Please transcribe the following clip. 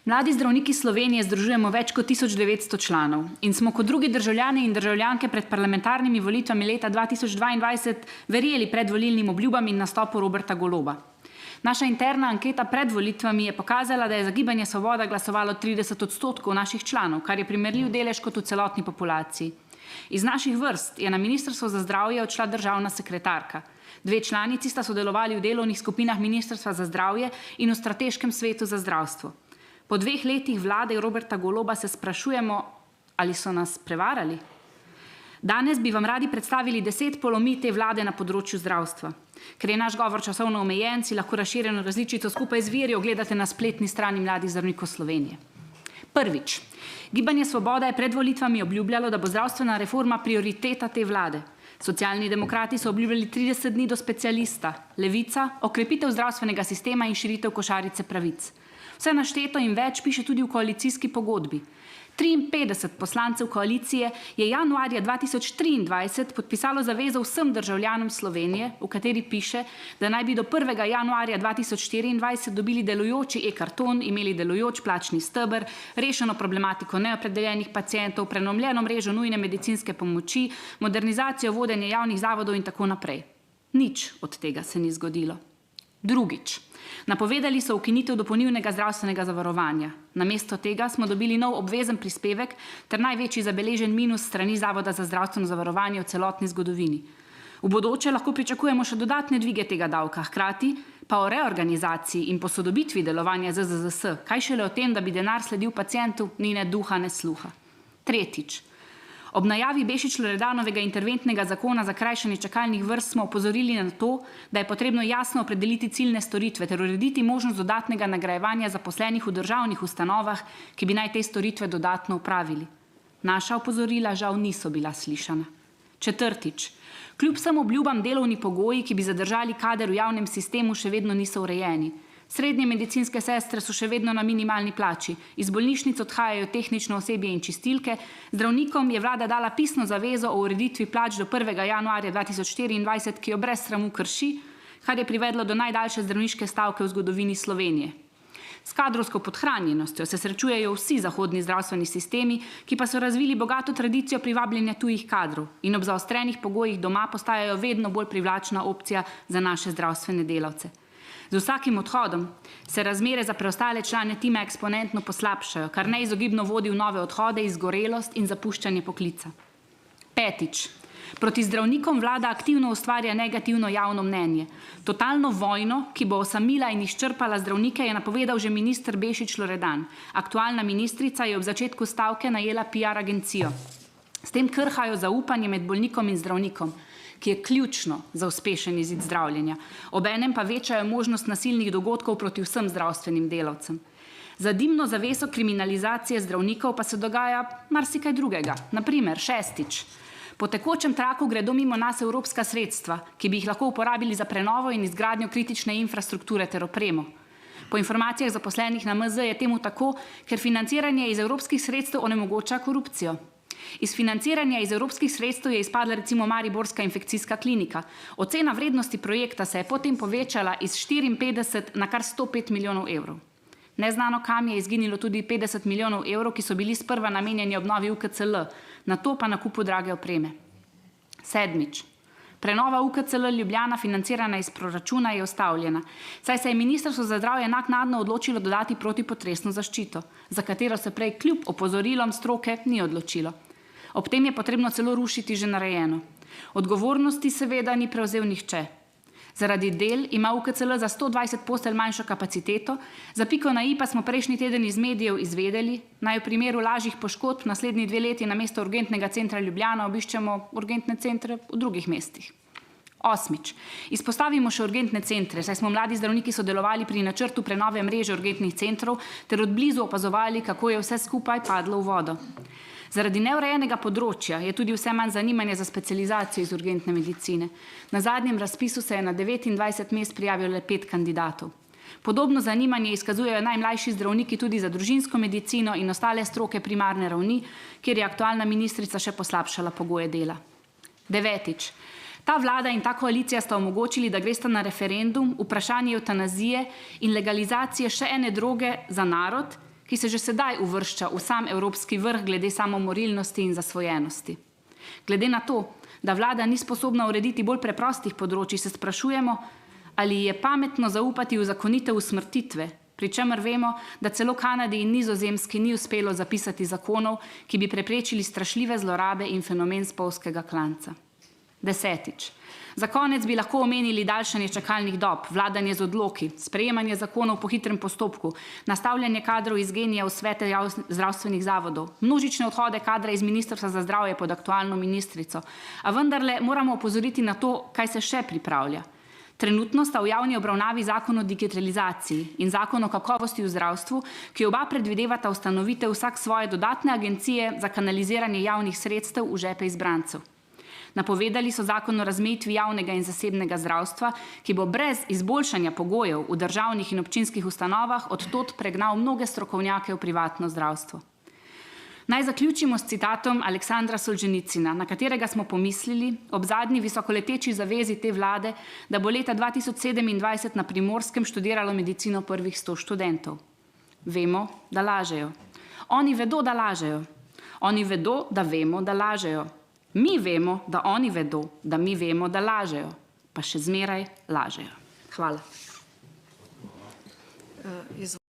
Mladi zdravniki Slovenije združujemo več kot 1900 članov in smo kot drugi državljani in državljanke pred parlamentarnimi volitvami leta 2022 verjeli predvolilnim obljubam in nastopu Roberta Goloba. Naša interna anketa pred volitvami je pokazala, da je za Gibanje Svoboda glasovalo 30% naših članov, kar je primerljiv delež kot v celotni populaciji. Iz naših vrst je na Ministrstvo za zdravje odšla državna sekretarka. 2 članici sta sodelovali v delovnih skupinah Ministrstva za zdravje in v strateškem svetu za zdravstvo. Po 2 letih vlade Roberta Goloba se sprašujemo, ali so nas prevarali. Danes bi vam radi predstavili 10 polomij te vlade na področju zdravstva. Ker je naš govor časovno omejen, si lahko razširjeno različico skupaj z viri ogledate na spletni strani Mladih zdravnikov Slovenije. Prvič. Gibanje Svoboda je pred volitvami obljubljalo, da bo zdravstvena reforma prioriteta te vlade. Socialni demokrati so obljubljali 30 dni do specialista, Levica okrepitev zdravstvenega sistema in širitev košarice pravic. Vse našteto in več piše tudi v koalicijski pogodbi. 53 poslancev koalicije je januarja 2023 podpisalo zavezo vsem državljanom Slovenije, v kateri piše, da naj bi do 1. januarja 2024 dobili delujoči e-karton, imeli delujoč plačni steber, rešeno problematiko neopredeljenih pacientov, prenovljeno mrežo nujne medicinske pomoči, modernizacijo vodenja javnih zavodov in tako naprej. Nič od tega se ni zgodilo. Drugič. Napovedali so ukinitev dopolnilnega zdravstvenega zavarovanja. Namesto tega smo dobili nov obvezen prispevek ter največji zabeležen minus strani Zavoda za zdravstveno zavarovanje v celotni zgodovini. V bodoče lahko pričakujemo še dodatne dvige tega davka, hkrati pa o reorganizaciji in posodobitvi delovanja ZZZS, kaj šele o tem, da bi denar sledil pacientu, ni ne duha, ne sluha. Tretjič. Ob najavi Bešič-Loredanovega interventnega zakona za krajšanje čakalnih vrst smo opozorili na to, da je potrebno jasno opredeliti ciljne storitve ter urediti možnost dodatnega nagrajevanja zaposlenih v državnih ustanovah, ki bi naj te storitve dodatno opravili. Naša opozorila žal niso bila slišana. Četrtič. Kljub vsem obljubam delovni pogoji, ki bi zadržali kader v javnem sistemu, še vedno niso urejeni. Srednje medicinske sestre so še vedno na minimalni plači, iz bolnišnic odhajajo tehnično osebje in čistilke, zdravnikom je vlada dala pisno zavezo o ureditvi plač do 1. januarja 2024, ki jo brez sramu krši, kar je privedlo do najdaljše zdravniške stavke v zgodovini Slovenije. S kadrovsko podhranjenostjo se srečujejo vsi zahodni zdravstveni sistemi, ki pa so razvili bogato tradicijo privabljanja tujih kadrov in ob zaostrenih pogojih doma postajajo vedno bolj privlačna opcija za naše zdravstvene delavce. Z vsakim odhodom se razmere za preostale člane tima eksponentno poslabšajo, kar neizogibno vodi v nove odhode, izgorelost in zapuščanje poklica. Petič. Proti zdravnikom vlada aktivno ustvarja negativno javno mnenje. Totalno vojno, ki bo osamila in izčrpala zdravnike, je napovedal že minister Bešič-Loredan. Aktualna ministrica je ob začetku stavke najela PR agencijo. S tem krhajo zaupanje med bolnikom in zdravnikom, ki je ključno za uspešen izid zdravljenja. Obenem pa večajo možnost nasilnih dogodkov proti vsem zdravstvenim delavcem. Za dimno zaveso kriminalizacije zdravnikov pa se dogaja marsikaj drugega. Naprimer, šestič. Po tekočem traku gredo mimo nas evropska sredstva, ki bi jih lahko uporabili za prenovo in izgradnjo kritične infrastrukture ter opremo. Po informacijah zaposlenih na MZ je temu tako, ker financiranje iz evropskih sredstev onemogoča korupcijo. Iz financiranja iz evropskih sredstev je izpadla recimo mariborska infekcijska klinika. Ocena vrednosti projekta se je potem povečala iz 54 na kar 105 milijonov evrov. Neznano kam je izginilo tudi 50 milijonov evrov, ki so bili sprva namenjeni obnovi UKCL, nato pa nakupu drage opreme. Sedmič. Prenova UKCL Ljubljana, financirana iz proračuna, je ustavljena, saj se je Ministrstvo za zdravje naknadno odločilo dodati protipotresno zaščito, za katero se prej kljub opozorilom stroke ni odločilo. Ob tem je potrebno celo rušiti že narejeno. Odgovornosti seveda ni prevzel nihče. Zaradi del ima UKCL za 120 postelj manjšo kapaciteto, za piko na i pa smo prejšnji teden iz medijev izvedeli, naj v primeru lažjih poškodb naslednji 2 leti namesto urgentnega centra Ljubljana obiščemo urgentne centre v drugih mestih. Osmič. Izpostavimo še urgentne centre, saj smo mladi zdravniki sodelovali pri načrtu prenove mreže urgentnih centrov ter od blizu opazovali, kako je vse skupaj padlo v vodo. Zaradi neurejenega področja je tudi vse manj zanimanja za specializacijo iz urgentne medicine. Na zadnjem razpisu se je na 29 mest prijavilo le 5 kandidatov. Podobno zanimanje izkazujejo najmlajši zdravniki tudi za družinsko medicino in ostale stroke primarne ravni, kjer je aktualna ministrica še poslabšala pogoje dela. Devetič. Ta vlada in ta koalicija sta omogočili, da gresta na referendum vprašanje evtanazije in legalizacije še ene droge za narod, ki se že sedaj uvršča v sam evropski vrh glede samomorilnosti in zasvojenosti. Glede na to, da vlada ni sposobna urediti bolj preprostih področij, se sprašujemo, ali je pametno zaupati v zakonitev usmrtitve, pri čemer vemo, da celo Kanadi in Nizozemski ni uspelo zapisati zakonov, ki bi preprečili strašljive zlorabe in fenomen spolzkega klanca. 10. Za konec bi lahko omenili daljšanje čakalnih dob, vladanje z odloki, sprejemanje zakonov po hitrem postopku, nastavljanje kadrov iz GEN-I v svete zdravstvenih zavodov, množične odhode kadra iz Ministrstva za zdravje pod aktualno ministrico. A vendarle moramo opozoriti na to, kaj se še pripravlja. Trenutno sta v javni obravnavi zakon o digitalizaciji in zakon o kakovosti v zdravstvu, ki oba predvidevata ustanovitev vsak svoje dodatne agencije za kanaliziranje javnih sredstev v žepe izbrancev. Napovedali so zakon o razmejitvi javnega in zasebnega zdravstva, ki bo brez izboljšanja pogojev v državnih in občinskih ustanovah od tod pregnal mnoge strokovnjake v privatno zdravstvo. Naj zaključimo s citatom Aleksandra Solženicina, na katerega smo pomislili ob zadnji visokoleteči zavezi te vlade, da bo leta 2027 na Primorskem študiralo medicino prvih 100 študentov. Vemo, da lažejo. Oni vedo, da lažejo. Oni vedo, da vemo, da lažejo. Mi vemo, da oni vedo, da mi vemo, da lažejo. Pa še zmeraj lažejo. Hvala.